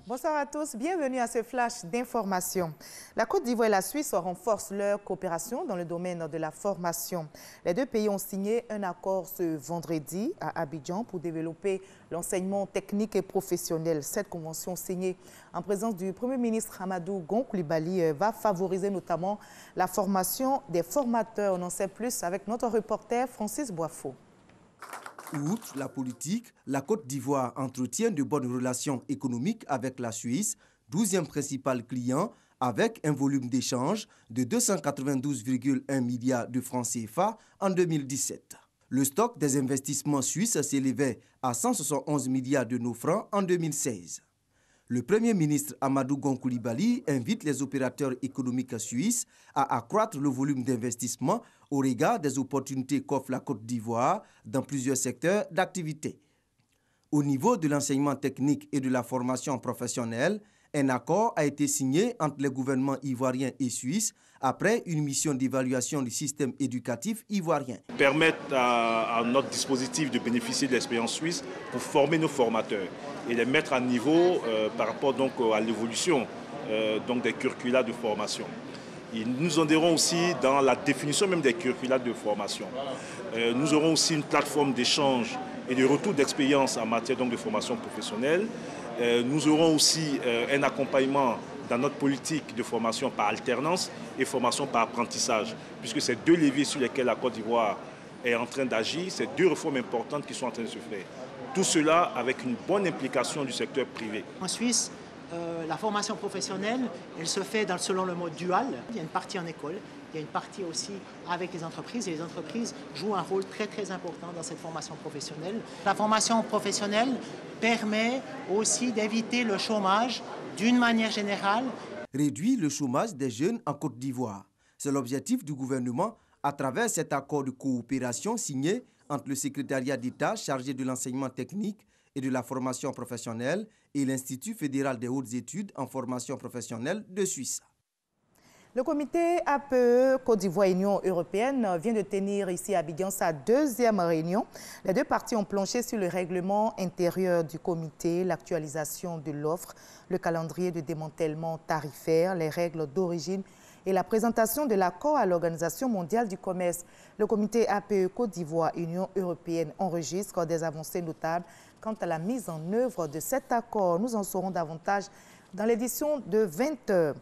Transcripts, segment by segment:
Bonsoir à tous, bienvenue à ce flash d'information. La Côte d'Ivoire et la Suisse renforcent leur coopération dans le domaine de la formation. Les deux pays ont signé un accord ce vendredi à Abidjan pour développer l'enseignement technique et professionnel. Cette convention signée en présence du Premier ministre Amadou Gon Coulibaly va favoriser notamment la formation des formateurs. On en sait plus avec notre reporter Francis Boifo. Outre la politique, la Côte d'Ivoire entretient de bonnes relations économiques avec la Suisse, 12e principal client, avec un volume d'échange de 292,1 milliards de francs CFA en 2017. Le stock des investissements suisses s'élevait à 171 milliards de nos francs en 2016. Le Premier ministre Amadou Gon Coulibaly invite les opérateurs économiques suisses à accroître le volume d'investissement au regard des opportunités qu'offre la Côte d'Ivoire dans plusieurs secteurs d'activité. Au niveau de l'enseignement technique et de la formation professionnelle, un accord a été signé entre les gouvernements ivoiriens et suisses après une mission d'évaluation du système éducatif ivoirien. Permettre à notre dispositif de bénéficier de l'expérience suisse pour former nos formateurs et les mettre à niveau par rapport donc à l'évolution des curricula de formation. Et nous aiderons aussi dans la définition même des curricula de formation. Nous aurons aussi une plateforme d'échange et de retour d'expérience en matière donc de formation professionnelle. Nous aurons aussi un accompagnement dans notre politique de formation par alternance et formation par apprentissage, puisque c'est deux leviers sur lesquels la Côte d'Ivoire est en train d'agir, c'est deux réformes importantes qui sont en train de se faire. Tout cela avec une bonne implication du secteur privé. En Suisse, la formation professionnelle, elle se fait selon le mode dual. Il y a une partie en école, il y a une partie aussi avec les entreprises, et les entreprises jouent un rôle très important dans cette formation professionnelle. La formation professionnelle permet aussi d'éviter le chômage d'une manière générale. Réduire le chômage des jeunes en Côte d'Ivoire. C'est l'objectif du gouvernement à travers cet accord de coopération signé entre le secrétariat d'État chargé de l'enseignement technique et de la formation professionnelle et l'Institut fédéral des hautes études en formation professionnelle de Suisse. Le comité APE Côte d'Ivoire-Union européenne vient de tenir ici à Abidjan sa deuxième réunion. Les deux parties ont planché sur le règlement intérieur du comité, l'actualisation de l'offre, le calendrier de démantèlement tarifaire, les règles d'origine et la présentation de l'accord à l'Organisation mondiale du commerce. Le comité APE Côte d'Ivoire-Union européenne enregistre des avancées notables quant à la mise en œuvre de cet accord. Nous en saurons davantage dans l'édition de 20 h.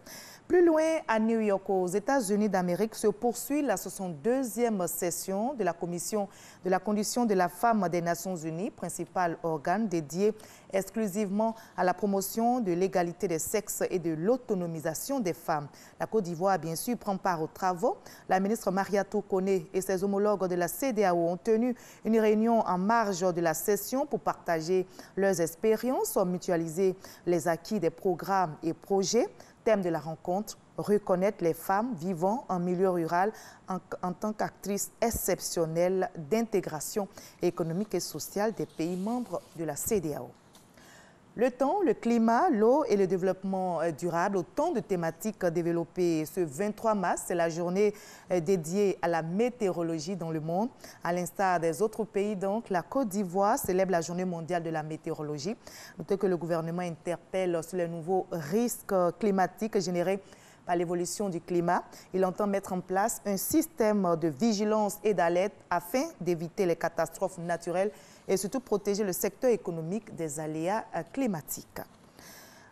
Plus loin, à New York, aux États-Unis d'Amérique, se poursuit la 62e session de la Commission de la condition de la femme des Nations Unies, principal organe dédié exclusivement à la promotion de l'égalité des sexes et de l'autonomisation des femmes. La Côte d'Ivoire, bien sûr, prend part aux travaux. La ministre Mariatou Koné et ses homologues de la CEDEAO ont tenu une réunion en marge de la session pour partager leurs expériences, mutualiser les acquis des programmes et projets. Thème de la rencontre, reconnaître les femmes vivant en milieu rural en tant qu'actrices exceptionnelles d'intégration économique et sociale des pays membres de la CEDEAO. Le temps, le climat, l'eau et le développement durable, autant de thématiques développées ce 23 mars. C'est la journée dédiée à la météorologie dans le monde. À l'instar des autres pays, donc, la Côte d'Ivoire célèbre la journée mondiale de la météorologie. Notez que le gouvernement interpelle sur les nouveaux risques climatiques générés par l'évolution du climat. Il entend mettre en place un système de vigilance et d'alerte afin d'éviter les catastrophes naturelles et surtout protéger le secteur économique des aléas climatiques.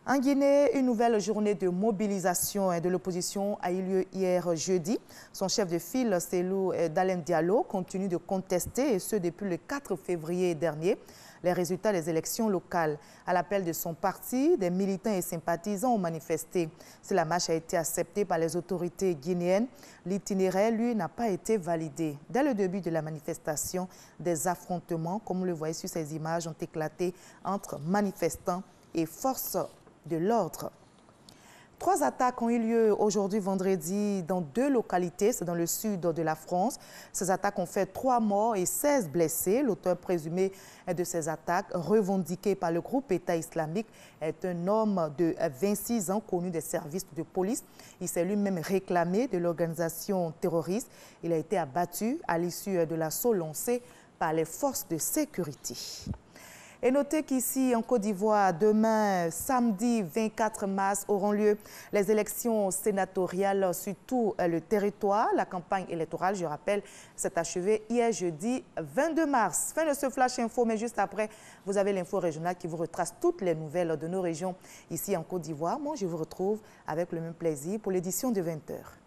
En Guinée, une nouvelle journée de mobilisation de l'opposition a eu lieu hier jeudi. Son chef de file, Cellou Dalein Diallo, continue de contester, et ce depuis le 4 février dernier, les résultats des élections locales. À l'appel de son parti, des militants et sympathisants ont manifesté. Si la marche a été acceptée par les autorités guinéennes, l'itinéraire, lui, n'a pas été validé. Dès le début de la manifestation, des affrontements, comme vous le voyez sur ces images, ont éclaté entre manifestants et forces de l'ordre. 3 attaques ont eu lieu aujourd'hui vendredi dans 2 localités, c'est dans le sud de la France. Ces attaques ont fait 3 morts et 16 blessés. L'auteur présumé de ces attaques, revendiqué par le groupe État islamique, est un homme de 26 ans connu des services de police. Il s'est lui-même réclamé de l'organisation terroriste. Il a été abattu à l'issue de l'assaut lancé par les forces de sécurité. Et notez qu'ici, en Côte d'Ivoire, demain, samedi 24 mars, auront lieu les élections sénatoriales sur tout le territoire. La campagne électorale, je rappelle, s'est achevée hier jeudi 22 mars. Fin de ce flash info, mais juste après, vous avez l'info régionale qui vous retrace toutes les nouvelles de nos régions ici en Côte d'Ivoire. Moi, je vous retrouve avec le même plaisir pour l'édition de 20h.